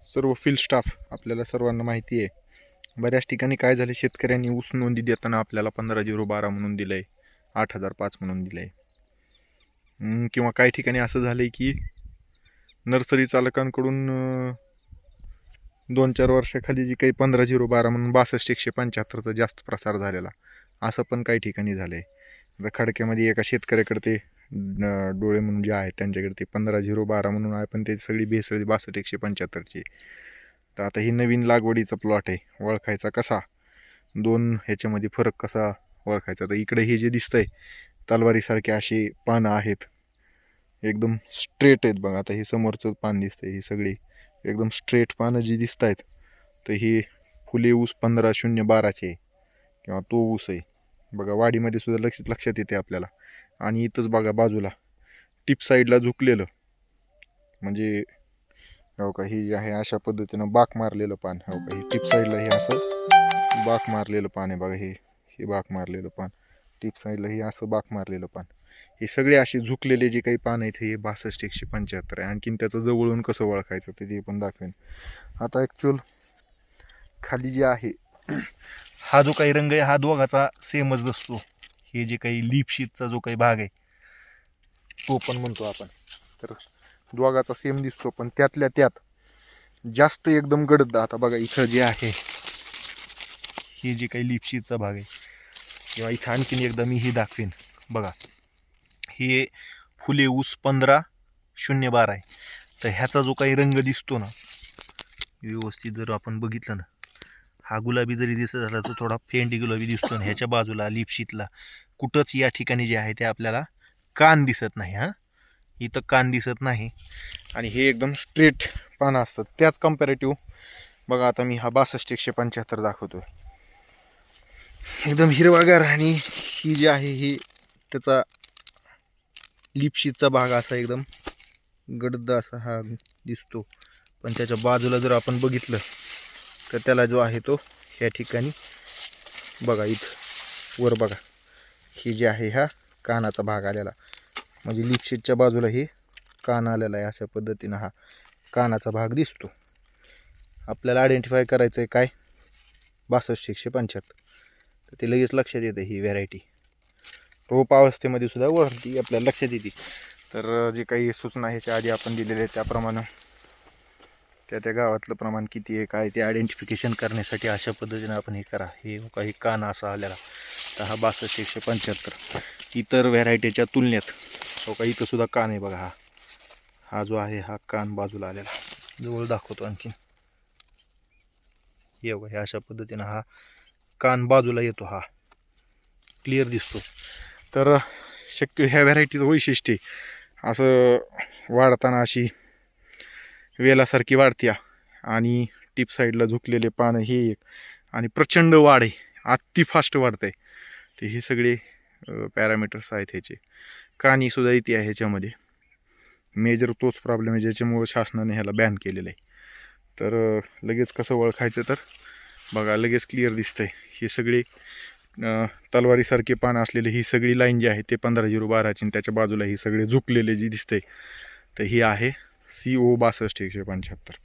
सर्व field staff आपल्याला सर्वांना माहिती आहे. बऱ्याच ठिकाणी काय झाले, शेतकऱ्यांनी ऊस नोंदी देताना आपल्याला 15/012 म्हणून दिलं आहे, 8005 म्हणून दिलं आहे. किंवा काही ठिकाणी असं झालं आहे की नर्सरी चालकांकडून 2-4 वर्षाखाली जी काही 15/012 म्हणून 62-175चा जास्त प्रसार झालेला, असं पण काही ठिकाणी झालं आहे. आता खडक्यामध्ये एका शेतकऱ्याकडे ते डोळे म्हणून जे आहेत त्यांच्याकडे ते 15/012 म्हणून आहे, पण ते सगळी भेसळी 62-175ची. तर आता ही नवीन लागवडीचा प्लॉट आहे, ओळखायचा कसा, दोन ह्याच्यामध्ये फरक कसा ओळखायचा. तर इकडे हे जे दिसतंय तलवारीसारखे अशी पानं आहेत, एकदम स्ट्रेट आहेत बघा. आता हे समोरचं पान दिसतंय, ही सगळी एकदम स्ट्रेट पानं जी दिसत आहेत, तर ही फुले ऊस 15/012चे किंवा तो ऊस आहे बघा. वाडीमध्ये सुद्धा लक्षात येते आपल्याला. आणि इथंच बघा बाजूला टिप साईडला झुकलेलं, म्हणजे हो का, ही आहे अशा पद्धतीनं बाक मारलेलं पान. हो का, ही टिप साईडला हे असं बाक मारलेलं पान आहे बघा. हे बाक मारलेलं पान, टिप साईडला हे असं बाक मारलेलं पान. हे सगळे असे झुकलेले जे काही पान आहेत हे 62-175 आहे. आणखीन त्याचं जवळून कसं ओळखायचं ते पण दाखवेन. आता ॲक्च्युअल खाली जे आहे हा जो काही रंग आहे हा दोघाचा सेमच दिसतो. हे जे काही लीफ शीटचा जो काही भाग आहे तो पण म्हणतो आपण, तर दोघाचा सेम दिसतो. पण त्यातल्या त्यात जास्त एकदम गडद. आता बघा इथं जे आहे हे जे काही लीफ शीटचा भाग आहे, किंवा इथं आणखीन एकदा मी हे दाखवेन बघा. हे फुले ऊस 15/012 आहे. तर ह्याचा जो काही रंग दिसतो ना व्यवस्थित, जर आपण बघितलं ना, हा गुलाबी जरी दिसत झाला तो थोडा फेंडी गुलाबी दिसतो ना. ह्याच्या बाजूला लिपशीतला कुठंच या ठिकाणी जे आहे ते आपल्याला कान दिसत नाही. हां, इथं कान दिसत नाही. आणि हे एकदम स्ट्रेट पानं असतात. त्याच कम्पॅरेटिव्ह बघा, आता मी हा 62-175 दाखवतोय, एकदम हिरवागार. आणि ही जी आहे ही त्याचा लिपशीतचा भाग असा एकदम गडद असा हा दिसतो. पण त्याच्या बाजूला जर आपण बघितलं तर त्याला जो आहे तो ह्या ठिकाणी बघा, इथं वर बघा, हे जे आहे हा कानाचा भाग आलेला, म्हणजे लिपशीटच्या बाजूला हे कान आलेला आहे. अशा पद्धतीनं हा कानाचा भाग दिसतो. आपल्याला आयडेंटिफाय करायचं आहे काय, 62-175. तर ते लगेच लक्षात येतं. ही व्हरायटी रोप अवस्थेमध्ये सुद्धा ओळखती आपल्याला लक्षात येते. तर जे काही सूचना ह्याच्या आधी आपण दिलेले आहेत त्याप्रमाणे त्या गावातलं प्रमाण किती आहे काय ते आयडेंटिफिकेशन करण्यासाठी अशा पद्धतीने आपण हे करा. हे काही कान असा आलेला, तर हा 62-175. इतर व्हरायटीच्या तुलनेत हो का, इथं सुद्धा कान आहे बघा. हा जो आहे हा कान बाजूला आलेला, जवळ दाखवतो आणखीन. हे बघा, हे अशा पद्धतीनं हा कान बाजूला येतो, हा क्लिअर दिसतो. तर शक्य ह्या व्हरायटीचं वैशिष्ट्य असं वाढताना अशी वेलासारखी वाढत्या, आणि टिप साईडला झुकलेले पानं हे एक, आणि प्रचंड वाढ आहे, अति फास्ट वाढत आहे. ते हे सगळे पॅरामीटर्स आहेत ह्याचे. कानी सुद्धा इथे आहे ह्याच्यामध्ये. मेजर तोच प्रॉब्लेम आहे ज्याच्यामुळं शासनाने ह्याला बॅन केलेलं आहे. तर लगेच कसं ओळखायचं, तर बघा लगेच क्लिअर दिसतंय. हे सगळे तलवारीसारखे पान असलेले ही सगळी लाईन जी आहे ते 15/012ची, आणि त्याच्या बाजूला ही सगळे झुकलेले जी दिसते तर ही आहे CO 62-175.